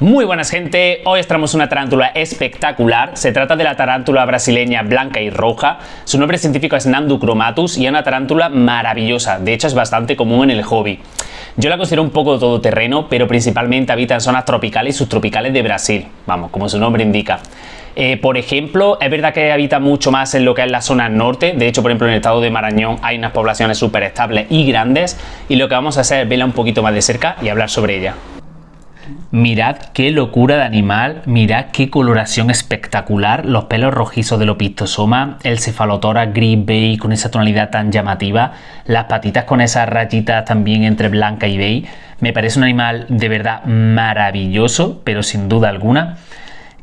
Muy buenas gente, hoy os traemos una tarántula espectacular. Se trata de la tarántula brasileña blanca y roja. Su nombre científico es Nhanduchromatus y es una tarántula maravillosa. De hecho es bastante común en el hobby. Yo la considero un poco todoterreno, pero principalmente habita en zonas tropicales y subtropicales de Brasil. Vamos, como su nombre indica. Por ejemplo, es verdad que habita mucho más en lo que es la zona norte. De hecho, por ejemplo, en el estado de Maranhón hay unas poblaciones súper estables y grandes. Y lo que vamos a hacer es verla un poquito más de cerca y hablar sobre ella. Mirad qué locura de animal, mirad qué coloración espectacular, los pelos rojizos del opistosoma, el cefalotórax gris beige con esa tonalidad tan llamativa, las patitas con esas rayitas también entre blanca y beige. Me parece un animal de verdad maravilloso, pero sin duda alguna.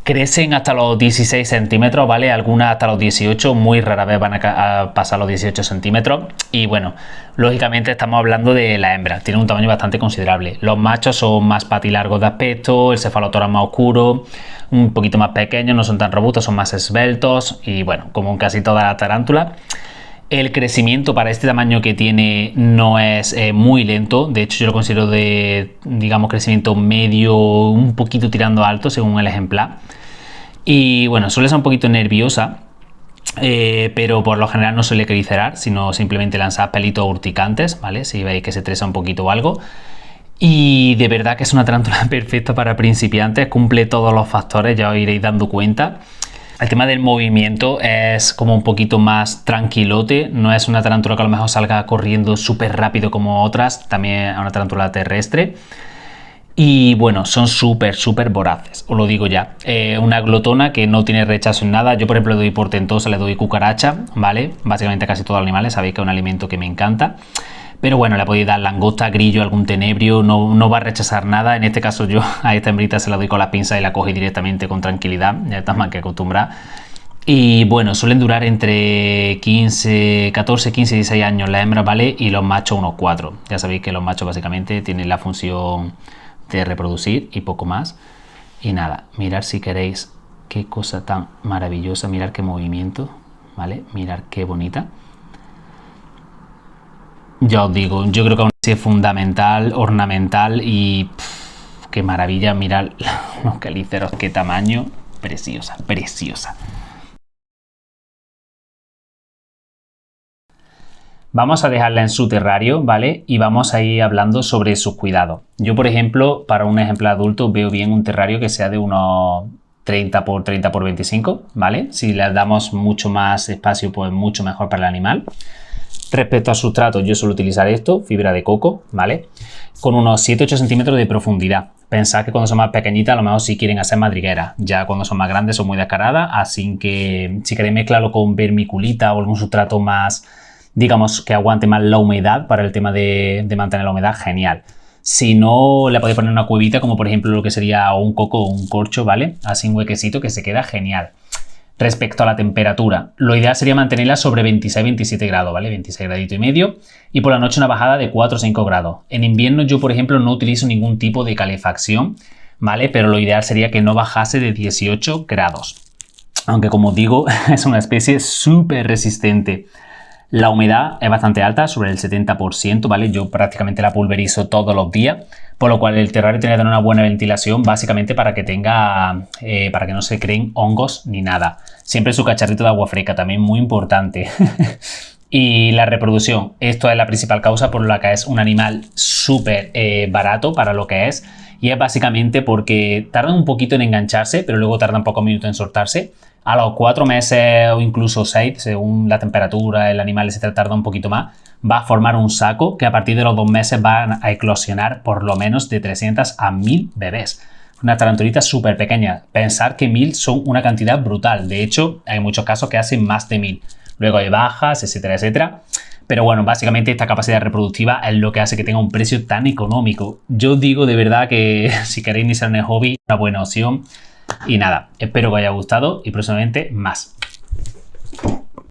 Crecen hasta los 16 centímetros, ¿vale? Algunas hasta los 18, muy rara vez van a pasar los 18 centímetros. Y bueno, lógicamente estamos hablando de la hembra, tiene un tamaño bastante considerable. Los machos son más patilargos de aspecto, el cefalotórax más oscuro, un poquito más pequeños, no son tan robustos, son más esbeltos y bueno, como en casi todas las tarántulas. El crecimiento para este tamaño que tiene no es muy lento, de hecho yo lo considero de, digamos, crecimiento medio, un poquito tirando alto según el ejemplar. Y bueno, suele ser un poquito nerviosa, pero por lo general no suele cricerar, sino simplemente lanzar pelitos urticantes, ¿vale? Si veis que se estresa un poquito o algo. Y de verdad que es una tarántula perfecta para principiantes, cumple todos los factores, ya os iréis dando cuenta. El tema del movimiento es como un poquito más tranquilote, no es una tarántula que a lo mejor salga corriendo súper rápido como otras, también es una tarántula terrestre. Y bueno, son súper voraces, os lo digo ya. Una glotona que no tiene rechazo en nada. Yo por ejemplo le doy portentosa, le doy cucaracha, ¿vale? Básicamente casi todos los animales, sabéis que es un alimento que me encanta. Pero bueno, le podéis dar langosta, grillo, algún tenebrio, no va a rechazar nada. En este caso yo a esta hembrita se la doy con las pinzas y la coge directamente con tranquilidad, ya estás más que acostumbrada. Y bueno, suelen durar entre 14, 15 y 16 años las hembras, ¿vale? Y los machos unos 4. Ya sabéis que los machos básicamente tienen la función de reproducir y poco más. Y nada, mirad si queréis qué cosa tan maravillosa, mirad qué movimiento, ¿vale? Mirad qué bonita. Ya os digo, yo creo que aún así es fundamental, ornamental y qué maravilla, mirad los quelíceros, qué tamaño, preciosa, preciosa. Vamos a dejarla en su terrario, ¿vale? Y vamos a ir hablando sobre sus cuidados. Yo, por ejemplo, para un ejemplar adulto veo bien un terrario que sea de unos 30 por 30 por 25, ¿vale? Si le damos mucho más espacio, pues mucho mejor para el animal. Respecto a sustrato, yo suelo utilizar esto, fibra de coco, ¿vale? Con unos 7-8 centímetros de profundidad. Pensad que cuando son más pequeñitas, a lo mejor si quieren hacer madrigueras. Ya cuando son más grandes son muy descaradas, así que si queréis mezclarlo con vermiculita o algún sustrato más, digamos, que aguante más la humedad para el tema de mantener la humedad, genial. Si no, le podéis poner una cuevita, como por ejemplo lo que sería un coco o un corcho, ¿vale? Así un huequecito que se queda genial. Respecto a la temperatura, lo ideal sería mantenerla sobre 26-27 grados, ¿vale? 26 graditos y medio. Y por la noche una bajada de 4 o 5 grados. En invierno yo, por ejemplo, no utilizo ningún tipo de calefacción, ¿vale? Pero lo ideal sería que no bajase de 18 grados. Aunque como digo, es una especie súper resistente. La humedad es bastante alta, sobre el 70%, ¿vale? Yo prácticamente la pulverizo todos los días, por lo cual el terrario tiene que tener una buena ventilación, básicamente para que tenga, para que no se creen hongos ni nada. Siempre su cacharrito de agua fresca, también muy importante. Y la reproducción, esto es la principal causa por la que es un animal súper barato para lo que es, y es básicamente porque tarda un poquito en engancharse, pero luego tarda pocos minutos en soltarse. A los 4 meses o incluso 6, según la temperatura, el animal se tarda un poquito más, va a formar un saco que a partir de los 2 meses van a eclosionar por lo menos de 300 a 1000 bebés. Una tarantulita súper pequeña. Pensar que 1000 son una cantidad brutal. De hecho, hay muchos casos que hacen más de 1000. Luego hay bajas, etcétera, etcétera. Pero bueno, básicamente esta capacidad reproductiva es lo que hace que tenga un precio tan económico. Yo digo de verdad que si queréis iniciar en el hobby, una buena opción. Y nada, espero que os haya gustado y próximamente más.